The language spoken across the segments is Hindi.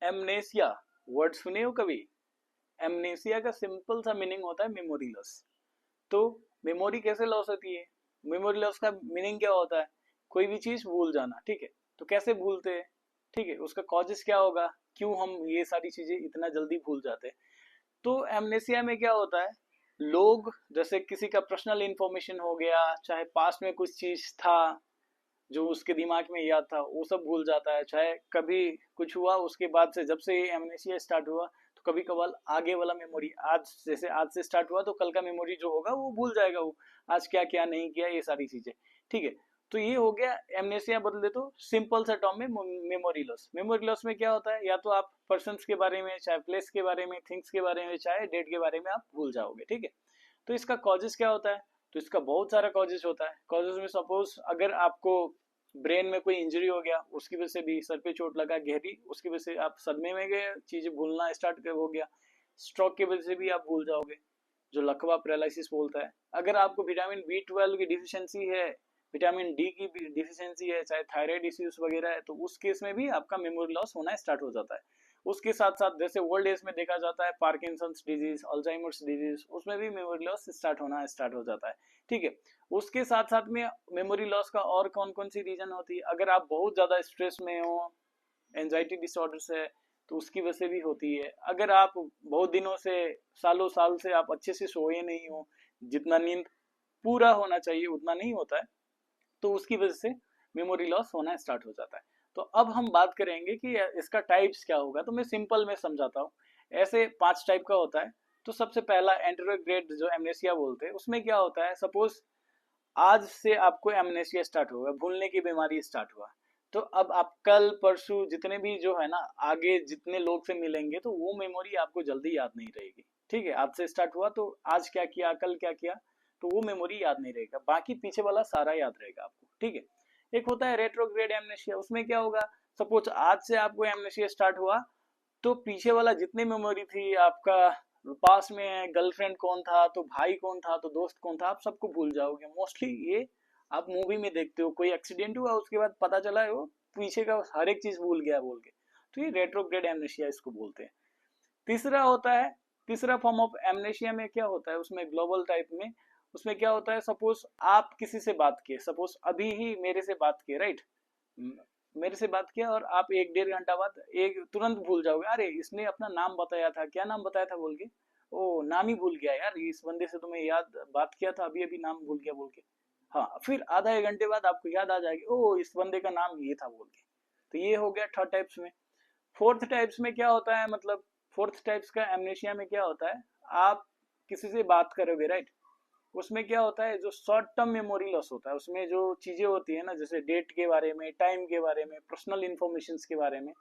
एमनेसिया वर्ड सुने हो कभी? एमनेसिया का सिंपल सा मीनिंग होता है मेमोरी लॉस। तो मेमोरी कैसे लॉस होती है? मेमोरी लॉस का मीनिंग क्या होता है? कोई भी चीज भूल जाना, ठीक है। तो कैसे भूलते हैं? ठीक है, उसका कॉजेस क्या होगा, क्यों हम ये सारी चीजें इतना जल्दी भूल जाते हैं? तो एमनेसिया में क्या होता है, लोग जैसे किसी का पर्सनल इंफॉर्मेशन हो गया, चाहे पास्ट में कुछ चीज था जो उसके दिमाग में याद था वो सब भूल जाता है, चाहे कभी कुछ हुआ उसके बाद से, जब से ये एमनेसिया स्टार्ट हुआ तो कभी कभार आगे वाला मेमोरी, आज जैसे आज से स्टार्ट हुआ तो कल का मेमोरी जो होगा वो भूल जाएगा, वो आज क्या क्या नहीं किया ये सारी चीजें, ठीक है। तो ये हो गया एमनेसिया, बदले तो सिंपल सा टर्म में मेमोरी लॉस। मेमोरी लॉस में क्या होता है, या तो आप पर्सन के बारे में, चाहे प्लेस के बारे में, थिंग्स के बारे में, चाहे डेट के बारे में आप भूल जाओगे, ठीक है। तो इसका कॉजेस क्या होता है? तो इसका बहुत सारा कॉजेस होता है। कॉजेस में सपोज अगर आपको ब्रेन में कोई इंजरी हो गया, उसकी वजह से भी, सर पे चोट लगा गहरी, उसकी वजह से आप सदमे में गए, चीजें भूलना स्टार्ट हो गया। स्ट्रोक की वजह से भी आप भूल जाओगे, जो लकवा पैरालिसिस बोलता है। अगर आपको विटामिन B12 की डिफिशियंसी है, विटामिन डी की भी डिफिशियंसी है, चाहे थायराइड इश्यूज वगैरह है, तो उस केस में भी आपका मेमोरी लॉस होना स्टार्ट हो जाता है। उसके साथ साथ जैसे ओल्ड एज में देखा जाता है पार्किंसंस डिजीज, अल्जाइमर्स डिजीज, उसमें भी मेमोरी लॉस स्टार्ट हो जाता है, ठीक है। उसके साथ साथ में मेमोरी लॉस का और कौन कौन सी रीजन होती है, अगर आप बहुत ज्यादा स्ट्रेस में हो, एंजाइटी डिसऑर्डर्स है, तो उसकी वजह से भी होती है। अगर आप बहुत दिनों से, सालों साल से आप अच्छे से सोए नहीं हो, जितना नींद पूरा होना चाहिए उतना नहीं होता है, तो उसकी वजह से मेमोरी लॉस होना स्टार्ट हो जाता है। तो अब हम बात करेंगे कि इसका टाइप्स क्या होगा, तो मैं सिंपल में समझाता हूँ। ऐसे 5 टाइप का होता है। तो सबसे पहला एंटेरोग्रेड जो एमनेसिया बोलते हैं, उसमें क्या होता है, सपोज आज से आपको एमनेसिया स्टार्ट होगा, भूलने की बीमारी स्टार्ट हुआ, तो अब आप कल परसों जितने भी जो है ना, आगे जितने लोग से मिलेंगे, तो वो मेमोरी आपको जल्दी याद नहीं रहेगी, ठीक है। आज से स्टार्ट हुआ तो आज क्या किया, कल क्या किया, तो वो मेमोरी याद नहीं रहेगा, बाकी पीछे वाला सारा याद रहेगा आपको, ठीक है। एक होता है रेट्रोग्रेड एमनेसिया, उसमें क्या होगा, सपोज आज से आपको एमनेसिया स्टार्ट हुआ, तो पीछे वाला जितनी मेमोरी थी आपका, पास में गर्लफ्रेंड कौन था, तो भाई कौन था, तो दोस्त कौन था, आप सबको भूल जाओगे मोस्टली। ये आप मूवी में देखते हो, कोई एक्सीडेंट हुआ उसके बाद पता चला है वो पीछे का हर एक चीज भूल गया बोल के, तो ये रेट्रोग्रेड एमनेशिया इसको बोलते हैं। तीसरा होता है, तीसरा फॉर्म ऑफ एमनेशिया में क्या होता है, उसमें ग्लोबल टाइप में, उसमें क्या होता है, सपोज आप किसी से बात किए, सपोज अभी ही मेरे से बात किए, राइट, मेरे से बात किया, और आप 1 डेढ़ घंटा बाद एक तुरंत भूल जाओगे, अरे इसने अपना नाम बताया था, क्या नाम बताया था बोल के, ओ नाम ही भूल गया यार, इस बंदे से तो मैं याद बात किया था, अभी अभी नाम भूल गया बोल के। हाँ, फिर आधा 1 घंटे बाद आपको याद आ जाएगी, ओ इस बंदे का नाम ये था बोल के। तो ये हो गया थर्ड टाइप्स में। फोर्थ टाइप्स में क्या होता है, मतलब फोर्थ टाइप्स का एमनेशिया में क्या होता है, आप किसी से बात करोगे, राइट, उसमें क्या होता है, जो शॉर्ट टर्म मेमोरी लॉस होता है, उसमें जो चीजें होती है ना, जैसे डेट के बारे में, टाइम के बारे में, पर्सनल इन्फॉर्मेशन के बारे में,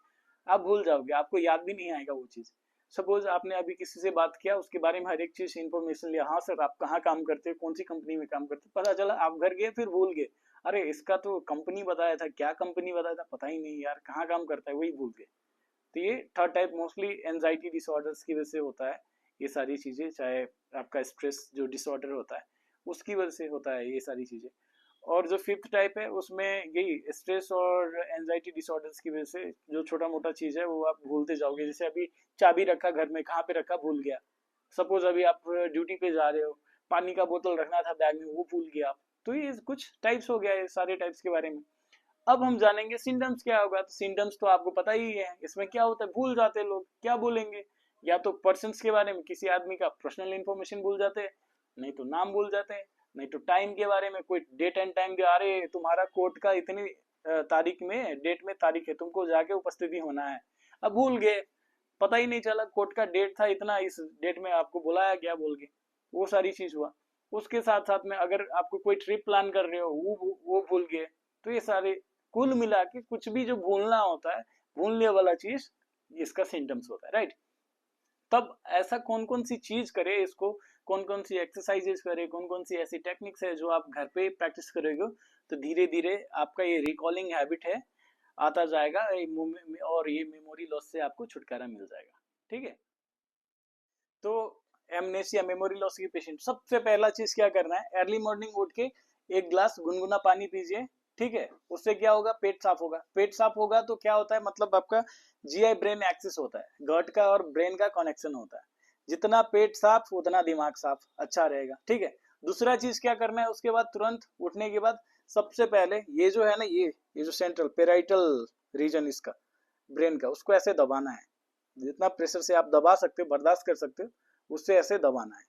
आप भूल जाओगे, आपको याद भी नहीं आएगा वो चीज। सपोज आपने अभी किसी से बात किया, उसके बारे में हर एक चीज इन्फॉर्मेशन लिया, हाँ सर आप कहाँ काम करते हो, कौन सी कंपनी में काम करते हो, पता चला आप घर गए फिर भूल गए, अरे इसका तो कंपनी बताया था, क्या कंपनी बताया था पता ही नहीं यार, कहाँ काम करता है वही भूल गए। तो ये third type mostly anxiety disorders की वजह से होता है, ये सारी चीजें, चाहे आपका स्ट्रेस जो डिसऑर्डर होता है उसकी वजह से होता है ये सारी चीजें। और जो फिफ्थ टाइप है उसमें यही स्ट्रेस और एंजाइटी डिसऑर्डर्स की वजह से जो छोटा मोटा चीज है वो आप भूलते जाओगे, जैसे अभी चाबी रखा घर में, कहाँ पे रखा भूल गया, सपोज अभी आप ड्यूटी पे जा रहे हो, पानी का बोतल रखना था बैग में, वो भूल गया आप। तो ये कुछ टाइप्स हो गया है, सारे टाइप्स के बारे में। अब हम जानेंगे सिम्टम्स क्या होगा, तो सिम्टम्स तो आपको पता ही है, इसमें क्या होता है, भूल जाते हैं लोग, क्या बोलेंगे, या तो पर्सन के बारे में, किसी आदमी का पर्सनल इन्फॉर्मेशन भूल जाते हैं, नहीं तो नाम भूल जाते हैं, नहीं तो टाइम के बारे में, कोई डेट एंड टाइम के, अरे तुम्हारा कोर्ट का इतनी तारीख में, डेट में तारीख है, तुमको जाके उपस्थिति होना है, अब भूल गए, पता ही नहीं चला कोर्ट का डेट था इतना, इस डेट में आपको बुलाया गया बोल के, वो सारी चीज हुआ। उसके साथ साथ में अगर आपको कोई ट्रिप प्लान कर रहे हो, वो भूल गए। तो ये सारे कुल मिला के कुछ भी जो भूलना होता है, भूलने वाला चीज, इसका सिम्टम्स होता है, राइट। तब ऐसा कौन कौन सी चीज करे इसको, कौन कौन सी एक्सरसाइजेस करे, कौन कौन सी ऐसी टेक्निक्स है जो आप घर पे प्रैक्टिस करोगे, तो धीरे धीरे आपका ये रिकॉलिंग हैबिट है आता जाएगा, और ये मेमोरी लॉस से आपको छुटकारा मिल जाएगा, ठीक है। तो एमनेसिया मेमोरी लॉस के पेशेंट, सबसे पहला चीज क्या करना है, अर्ली मॉर्निंग उठ के 1 गिलास गुनगुना पानी पीजिए, ठीक है, उससे क्या होगा, पेट साफ होगा। पेट साफ होगा तो क्या होता है, मतलब आपका जीआई ब्रेन एक्सिस होता है, गट का और ब्रेन का कनेक्शन होता है। जितना पेट साफ उतना दिमाग साफ, अच्छा रहेगा। ठीक है, दूसरा चीज क्या करना है, उसके बाद तुरंत उठने के बाद सबसे पहले ये जो है ना, ये जो सेंट्रल पेराइटल रीजन इसका ब्रेन का, उसको ऐसे दबाना है। जितना प्रेशर से आप दबा सकते हो, बर्दाश्त कर सकते हो, उससे ऐसे दबाना है।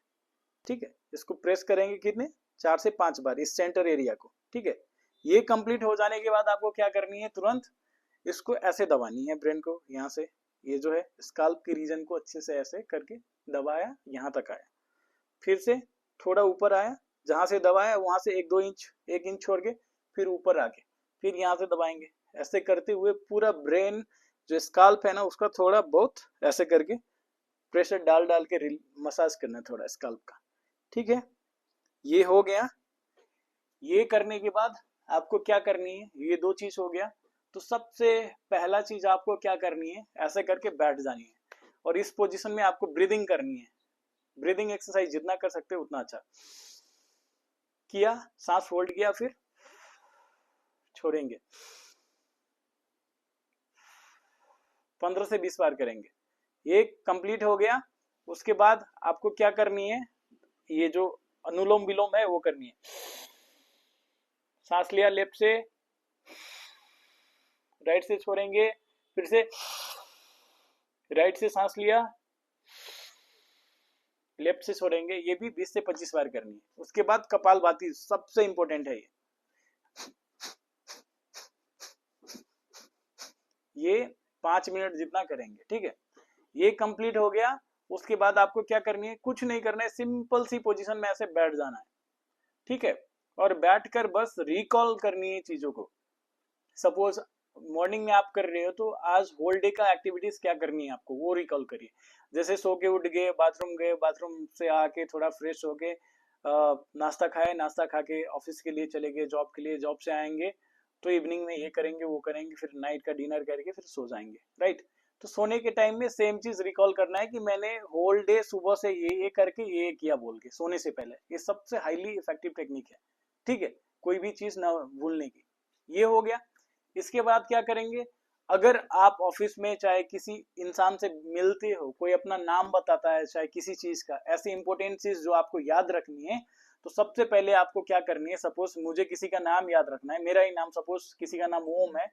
ठीक है, इसको प्रेस करेंगे कितने, 4 से 5 बार इस सेंटर एरिया को। ठीक है, ये कंप्लीट हो जाने के बाद आपको क्या करनी है, तुरंत इसको ऐसे दबानी है ब्रेन को, यहाँ से ये जो है स्काल्प के रीजन को अच्छे से ऐसे करके दबाया, यहाँ तक आया, फिर से थोड़ा ऊपर आया, जहां से दबाया वहां से 1-2 इंच, 1 इंच छोड़ के फिर ऊपर आके फिर यहाँ से दबाएंगे। ऐसे करते हुए पूरा ब्रेन जो स्काल्प है ना, उसका थोड़ा बहुत ऐसे करके प्रेशर डाल डाल के मसाज करना है थोड़ा स्काल्प का। ठीक है, ये हो गया। ये करने के बाद आपको क्या करनी है, ये 2 चीज हो गया। तो सबसे पहला चीज आपको क्या करनी है, ऐसे करके बैठ जानी है और इस पोजीशन में आपको ब्रीदिंग करनी है। ब्रीदिंग एक्सरसाइज जितना कर सकते हो उतना अच्छा किया, सांस होल्ड किया, फिर छोड़ेंगे, 15 से 20 बार करेंगे। ये कंप्लीट हो गया। उसके बाद आपको क्या करनी है, ये जो अनुलोम विलोम है वो करनी है। सांस लिया लेफ्ट से, राइट से छोड़ेंगे, फिर से राइट से सांस लिया, लेफ्ट से छोड़ेंगे। ये भी 20 से 25 बार करनी है। उसके बाद कपालभाति सबसे इंपॉर्टेंट है, ये 5 मिनट जितना करेंगे। ठीक है, ये कंप्लीट हो गया। उसके बाद आपको क्या करनी है, कुछ नहीं करना है, सिंपल सी पोजीशन में ऐसे बैठ जाना है। ठीक है, और बैठकर बस रिकॉल करनी है चीजों को। सपोज मॉर्निंग में आप कर रहे हो तो आज होल डे का एक्टिविटीज क्या करनी है आपको, वो रिकॉल करिए। जैसे सो के उठ गए, बाथरूम गए, बाथरूम से आके थोड़ा फ्रेश होके नाश्ता खाए, नाश्ता खा के ऑफिस के लिए चले गए, जॉब के लिए, जॉब से आएंगे तो इवनिंग में ये करेंगे वो करेंगे, फिर नाइट का डिनर करके फिर सो जाएंगे। राइट, तो सोने के टाइम में सेम चीज रिकॉल करना है कि मैंने होल डे सुबह से ये करके ये किया बोल के सोने से पहले। ये सबसे हाईली इफेक्टिव टेक्निक है। ठीक है, कोई भी चीज ना भूलने की। ये हो गया। इसके बाद क्या करेंगे, अगर आप ऑफिस में चाहे किसी इंसान से मिलते हो, कोई अपना नाम बताता है चाहे किसी चीज का, ऐसी इंपॉर्टेंट चीज जो आपको याद रखनी है, तो सबसे पहले आपको क्या करनी है, सपोज मुझे किसी का नाम याद रखना है, मेरा ही नाम, सपोज किसी का नाम ओम है,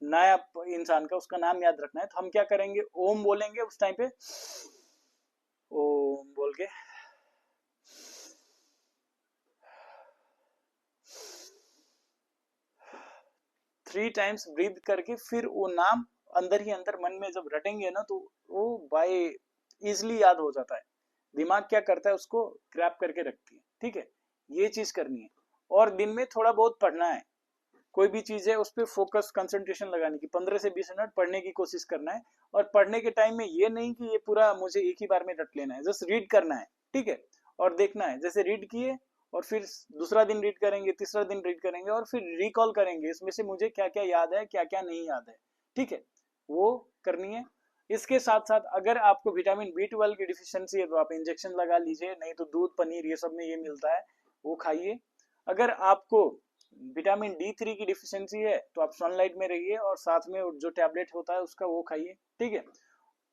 नया इंसान का, उसका नाम याद रखना है, तो हम क्या करेंगे, ओम बोलेंगे उस टाइम पे, ओम बोल के 3 टाइम्स ब्रीथ करके फिर वो नाम अंदर ही अंदर मन में जब रटेंगे ना, तो वो बाय इजिली याद हो जाता है। दिमाग क्या करता है, उसको ग्रैब करके रखती है। ठीक है, ये चीज करनी है। और दिन में थोड़ा बहुत पढ़ना है, कोई भी चीज है उस पर फोकस कंसंट्रेशन लगाने की, 15 से 20 मिनट पढ़ने की कोशिश करना है। और पढ़ने के टाइम में ये नहीं कि ये पूरा मुझे एक ही बार में रट लेना है, जस्ट रीड करना है। ठीक है, और देखना है, जैसे रीड किए और फिर दूसरा दिन रीड करेंगे, तीसरा दिन रीड करेंगे और फिर रिकॉल करेंगे इसमें से मुझे क्या क्या याद है, क्या क्या नहीं याद है। ठीक है, वो करनी है। इसके साथ साथ अगर आपको विटामिन B12 की डिफिशियंसी है तो आप इंजेक्शन लगा लीजिए, नहीं तो दूध पनीर ये सब में ये मिलता है, वो खाइए। अगर आपको विटामिन D3 की डिफिशियंसी है तो आप सनलाइट में रहिए और साथ में जो टैबलेट होता है उसका वो खाइए। ठीक है,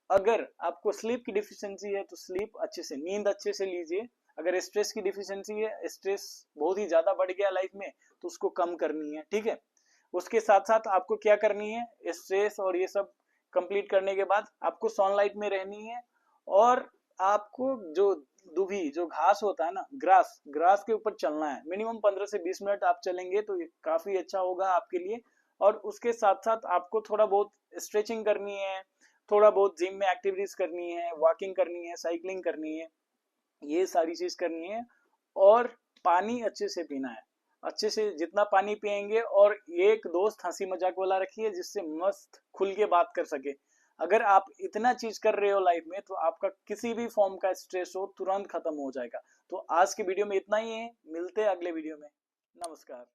अगर आपको स्लीप की डिफिशियंसी है तो स्लीप अच्छे से, नींद अच्छे से लीजिए। अगर स्ट्रेस की डिफिशियंसी है, स्ट्रेस बहुत ही ज्यादा बढ़ गया लाइफ में, तो उसको कम करनी है। ठीक है, उसके साथ साथ आपको क्या करनी है, स्ट्रेस और ये सब कंप्लीट करने के बाद आपको सनलाइट में रहनी है। और आपको जो दुभी, जो घास होता है ना, ग्रास, ग्रास के ऊपर चलना है। मिनिमम 15 से 20 मिनट आप चलेंगे तो ये काफी अच्छा होगा आपके लिए। और उसके साथ साथ आपको थोड़ा बहुत स्ट्रेचिंग करनी है, थोड़ा बहुत जिम में एक्टिविटीज करनी है, वॉकिंग करनी है, साइकिलिंग करनी है, ये सारी चीज करनी है। और पानी अच्छे से पीना है, अच्छे से जितना पानी पियेंगे। और एक दोस्त हंसी मजाक वाला रखिए जिससे मस्त खुल के बात कर सके। अगर आप इतना चीज कर रहे हो लाइफ में तो आपका किसी भी फॉर्म का स्ट्रेस हो तुरंत खत्म हो जाएगा। तो आज की वीडियो में इतना ही है, मिलते हैं अगले वीडियो में। नमस्कार।